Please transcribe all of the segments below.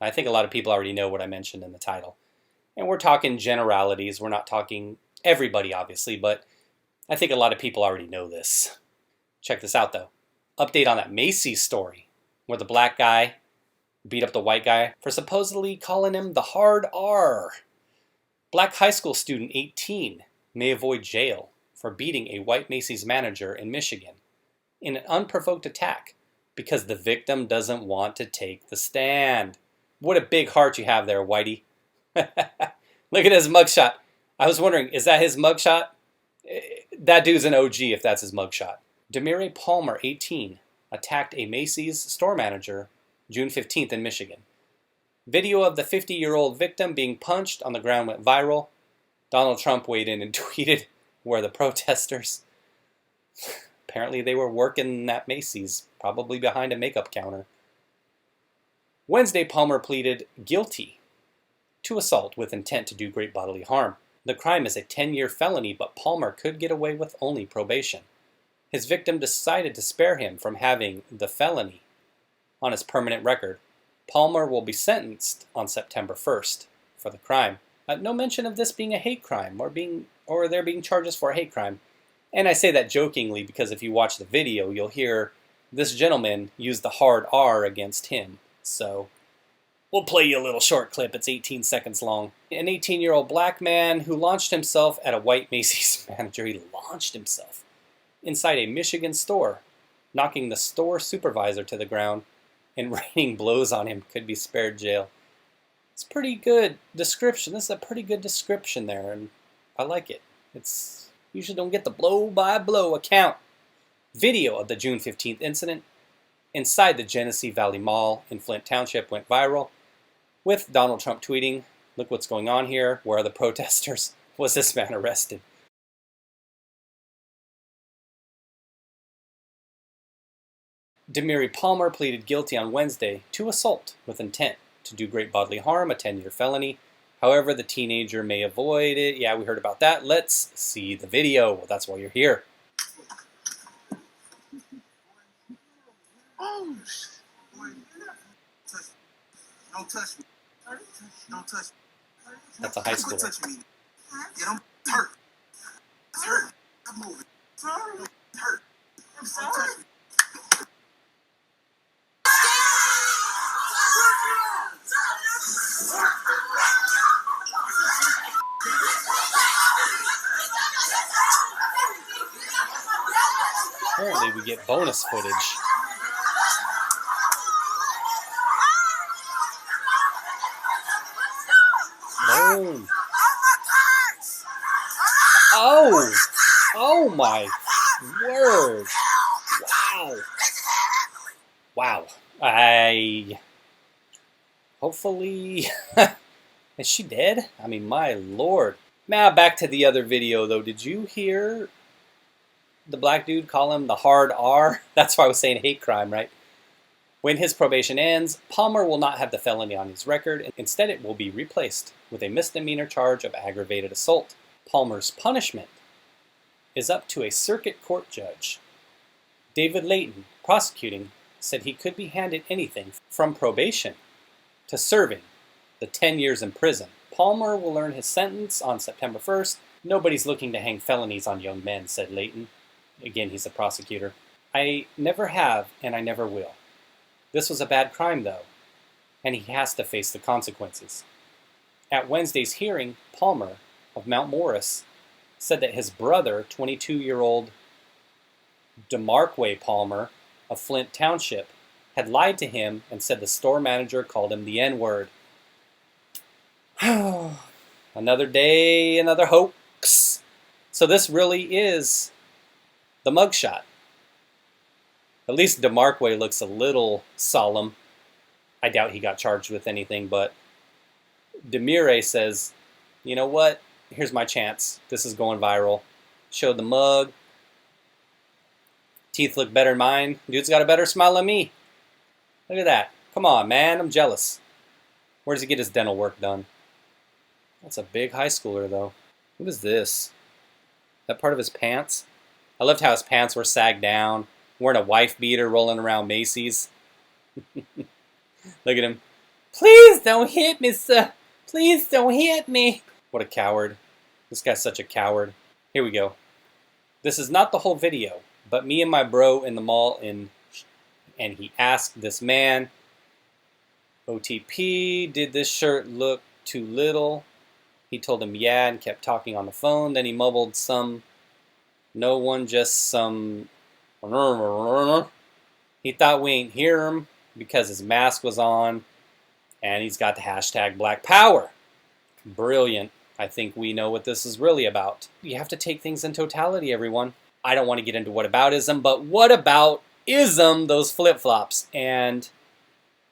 I think a lot of people already know what I mentioned in the title. And we're talking generalities. We're not talking everybody, obviously, but I think a lot of people already know this. Check this out, though. Update on that Macy's story, where the black guy beat up the white guy for supposedly calling him the hard R. Black high school student 18 may avoid jail for beating a white Macy's manager in Michigan in an unprovoked attack because the victim doesn't want to take the stand. What a big heart you have there, Whitey. Look at his mugshot. I was wondering, is that his mugshot? That dude's an OG if that's his mugshot. Damire Palmer, 18, attacked a Macy's store manager June 15th in Michigan. Video of the 50-year-old victim being punched on the ground went viral. Donald Trump weighed in and tweeted, where the protesters... Apparently they were working at Macy's, probably behind a makeup counter. Wednesday, Palmer pleaded guilty to assault with intent to do great bodily harm. The crime is a 10-year felony, but Palmer could get away with only probation. His victim decided to spare him from having the felony on his permanent record. Palmer will be sentenced on September 1st for the crime. No mention of this being a hate crime or there being charges for a hate crime. And I say that jokingly because if you watch the video, you'll hear this gentleman use the hard R against him. So we'll play you a little short clip. It's 18 seconds long. An 18-year-old black man who launched himself at a white Macy's manager. He launched himself inside a Michigan store, knocking the store supervisor to the ground and raining blows on him, could be spared jail. It's a pretty good description. This is a pretty good description there, and I like it. Usually don't get the blow-by-blow account. Video of the June 15th incident inside the Genesee Valley Mall in Flint Township went viral, with Donald Trump tweeting, "Look what's going on here. Where are the protesters? Was this man arrested?" Damire Palmer pleaded guilty on Wednesday to assault with intent to do great bodily harm, a 10-year felony. However, the teenager may avoid it. Yeah, we heard about that. Let's see the video. Well, that's why you're here. Oh, don't touch me. Don't touch me. That's a high schooler. Don't touch me. Yeah, don't hurt. It's hurt. I'm moving. Sorry. It's hurt. I'm sorry. Apparently we get bonus footage. Boom. Oh! Oh my word! Wow! Wow. Hopefully... Is she dead? I mean, my lord. Now back to the other video though. Did you hear the black dude call him the hard R? That's why I was saying hate crime, right? When his probation ends, Palmer will not have the felony on his record. Instead, it will be replaced with a misdemeanor charge of aggravated assault. Palmer's punishment is up to a circuit court judge. David Layton, prosecuting, said he could be handed anything from probation to serving the 10 years in prison. Palmer will learn his sentence on September 1st. Nobody's looking to hang felonies on young men, said Layton. Again, he's a prosecutor. I never have, and I never will. This was a bad crime, though, and he has to face the consequences. At Wednesday's hearing, Palmer of Mount Morris said that his brother, 22-year-old Damire Palmer of Flint Township, had lied to him and said the store manager called him the N-word. Another day, another hoax. So this really is the mugshot. At least Damire looks a little solemn. I doubt he got charged with anything, but Damire says, you know what? Here's my chance. This is going viral. Showed the mug. Teeth look better than mine. Dude's got a better smile than me. Look at that. Come on, man. I'm jealous. Where does he get his dental work done? That's a big high schooler, though. What is this? That part of his pants? I loved how his pants were sagged down. Wearing a wife beater rolling around Macy's. Look at him. Please don't hit me, sir. Please don't hit me. What a coward. This guy's such a coward. Here we go. This is not the whole video, but me and my bro in the mall, and he asked this man, OTP, did this shirt look too little? He told him yeah and kept talking on the phone. Then he mumbled some, no one, just some. He thought we ain't hear him because his mask was on, and he's got the hashtag Black Power. Brilliant. I think we know what this is really about. You have to take things in totality, everyone. I don't want to get into whataboutism, but what about ism, those flip-flops? And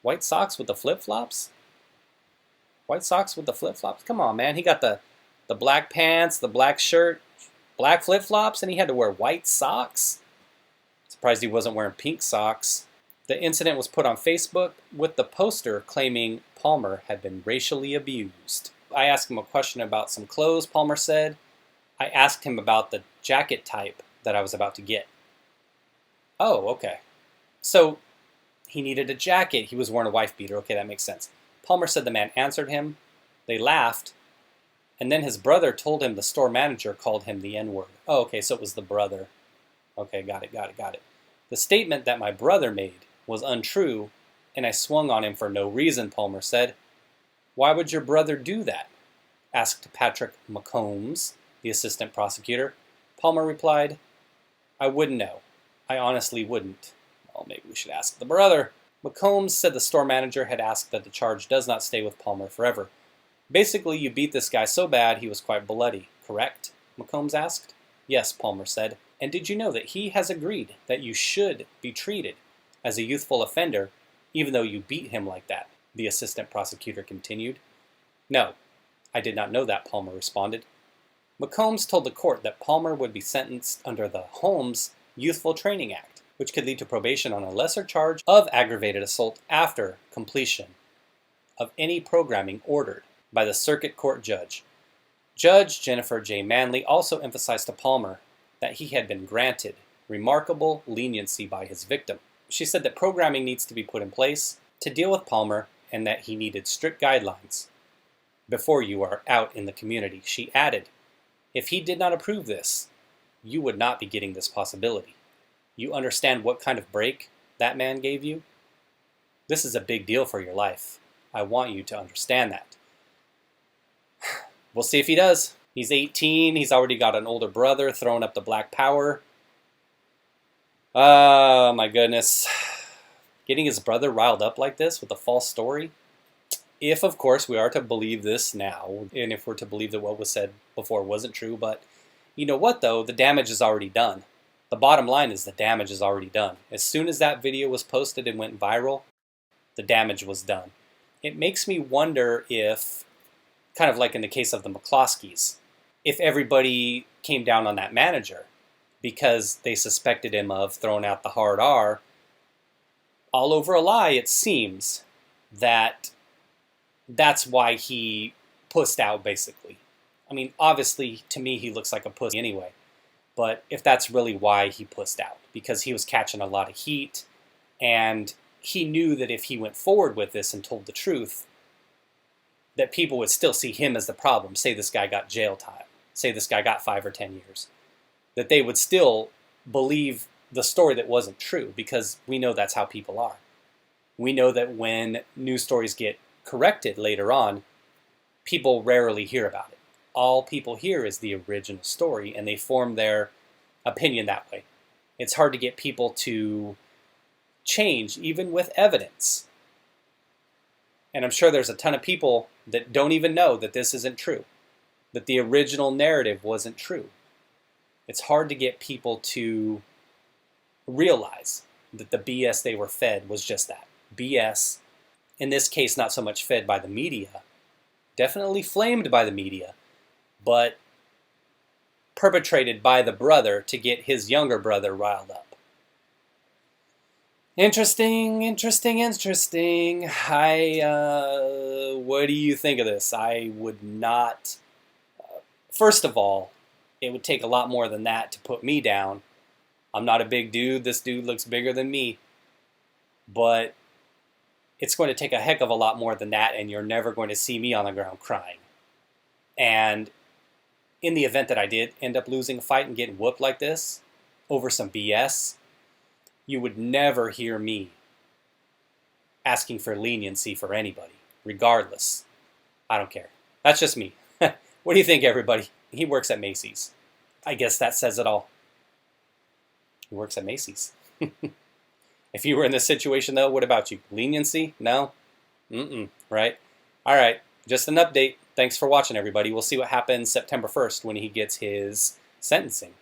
white socks with the flip-flops? White socks with the flip-flops? Come on, man. He got the black pants, the black shirt, black flip-flops, and he had to wear white socks? Surprised he wasn't wearing pink socks. The incident was put on Facebook with the poster claiming Palmer had been racially abused. I asked him a question about some clothes, Palmer said. I asked him about the jacket type that I was about to get. Oh, okay. So he needed a jacket. He was wearing a wife beater. Okay, that makes sense. Palmer said the man answered him. They laughed. And then his brother told him the store manager called him the N-word. Oh, okay, so it was the brother. Okay, got it. The statement that my brother made was untrue, and I swung on him for no reason, Palmer said. Why would your brother do that? Asked Patrick McCombs, the assistant prosecutor. Palmer replied, I wouldn't know. I honestly wouldn't. Well, maybe we should ask the brother. McCombs said the store manager had asked that the charge does not stay with Palmer forever. Basically, you beat this guy so bad he was quite bloody, correct? McCombs asked. Yes, Palmer said. And did you know that he has agreed that you should be treated as a youthful offender even though you beat him like that? The assistant prosecutor continued. No, I did not know that, Palmer responded. McCombs told the court that Palmer would be sentenced under the Holmes Youthful Training Act, which could lead to probation on a lesser charge of aggravated assault after completion of any programming ordered by the circuit court judge. Judge Jennifer J. Manley also emphasized to Palmer that he had been granted remarkable leniency by his victim. She said that programming needs to be put in place to deal with Palmer and that he needed strict guidelines before you are out in the community. She added, if he did not approve this, you would not be getting this possibility. You understand what kind of break that man gave you? This is a big deal for your life. I want you to understand that. We'll see if he does. He's 18. He's already got an older brother throwing up the Black Power. Oh, my goodness. Getting his brother riled up like this with a false story? If, of course, we are to believe this now, and if we're to believe that what was said before wasn't true. But you know what, though? The damage is already done. The bottom line is the damage is already done. As soon as that video was posted and went viral, the damage was done. It makes me wonder if, kind of like in the case of the McCloskeys, if everybody came down on that manager because they suspected him of throwing out the hard R, all over a lie, it seems that that's why he pussed out, basically. I mean, obviously, to me, he looks like a pussy anyway. But if that's really why he pussed out, because he was catching a lot of heat, and he knew that if he went forward with this and told the truth, that people would still see him as the problem. Say this guy got jail time. Say this guy got 5 or 10 years. That they would still believe the story that wasn't true, because we know that's how people are. We know that when news stories get corrected later on, people rarely hear about it. All people hear is the original story, and they form their opinion that way. It's hard to get people to change, even with evidence. And I'm sure there's a ton of people that don't even know that this isn't true, that the original narrative wasn't true. It's hard to get people to realize that the BS they were fed was just that. BS, in this case, not so much fed by the media, definitely flamed by the media, but perpetrated by the brother to get his younger brother riled up. Interesting. What do you think of this? I would not... First of all, it would take a lot more than that to put me down. I'm not a big dude. This dude looks bigger than me. But it's going to take a heck of a lot more than that, and you're never going to see me on the ground crying. And in the event that I did end up losing a fight and getting whooped like this over some BS, you would never hear me asking for leniency for anybody, regardless. I don't care. That's just me. What do you think, everybody? He works at Macy's. I guess that says it all. He works at Macy's. If you were in this situation, though, what about you? Leniency? No? Right? All right. Just an update. Thanks for watching, everybody. We'll see what happens September 1st when he gets his sentencing.